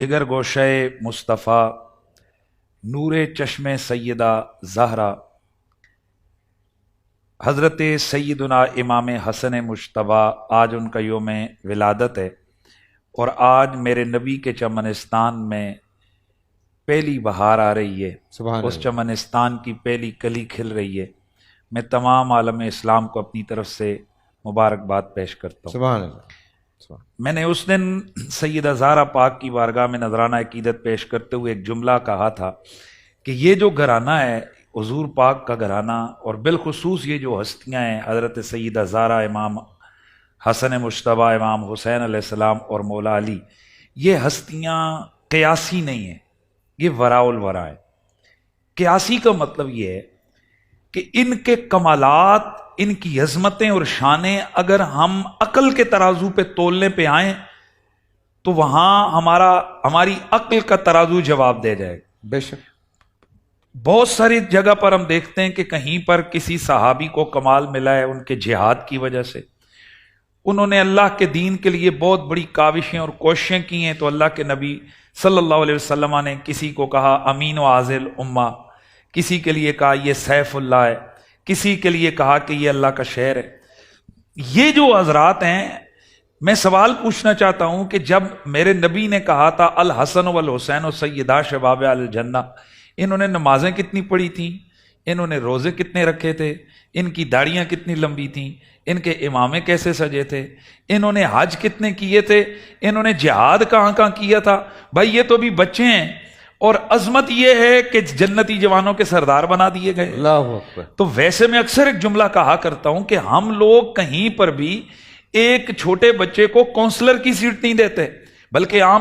اگر گوشہ مصطفیٰ نور چشم سیدہ زہرا حضرت سیدنا امام حسن مجتبیٰ، آج ان کا یوم ولادت ہے، اور آج میرے نبی کے چمنستان میں پہلی بہار آ رہی ہے، اس چمنستان کی پہلی کلی کھل رہی ہے۔ میں تمام عالم اسلام کو اپنی طرف سے مبارکباد پیش کرتا ہوں۔ سبحان اللہ۔ میں نے اس دن سیدہ زہرا پاک کی بارگاہ میں نذرانہ عقیدت پیش کرتے ہوئے ایک جملہ کہا تھا کہ یہ جو گھرانہ ہے حضور پاک کا گھرانہ، اور بالخصوص یہ جو ہستیاں ہیں حضرت سیدہ زہرا، امام حسن مجتبیٰ، امام حسین علیہ السلام اور مولا علی، یہ ہستیاں قیاسی نہیں ہیں، یہ وراء الورا ہے۔ قیاسی کا مطلب یہ ہے کہ ان کے کمالات، ان کی عظمتیں اور شانیں اگر ہم عقل کے ترازو پہ تولنے پہ آئیں تو وہاں ہماری عقل کا ترازو جواب دے جائے گا۔ بے شک بہت ساری جگہ پر ہم دیکھتے ہیں کہ کہیں پر کسی صحابی کو کمال ملا ہے ان کے جہاد کی وجہ سے، انہوں نے اللہ کے دین کے لیے بہت بڑی کاوشیں اور کوششیں کی ہیں، تو اللہ کے نبی صلی اللہ علیہ وسلم نے کسی کو کہا امین و عازل امہ، کسی کے لیے کہا یہ سیف اللہ ہے، کسی کے لیے کہا کہ یہ اللہ کا شعر ہے۔ یہ جو حضرات ہیں، میں سوال پوچھنا چاہتا ہوں کہ جب میرے نبی نے کہا تھا الحسن والحسین و سیدہ شباب الجنہ، انہوں نے نمازیں کتنی پڑھی تھیں، انہوں نے روزے کتنے رکھے تھے، ان کی داڑیاں کتنی لمبی تھیں، ان کے امامے کیسے سجے تھے، انہوں نے حج کتنے کیے تھے، انہوں نے جہاد کہاں کہاں کیا تھا؟ بھائی یہ تو بھی بچے ہیں، اور عظمت یہ ہے کہ جنتی جوانوں کے سردار بنا دیے گئے۔ اللہ اکبر۔ تو ویسے میں اکثر ایک جملہ کہا کرتا ہوں کہ ہم لوگ کہیں پر بھی ایک چھوٹے بچے کو کونسلر کی سیٹ نہیں دیتے، بلکہ عام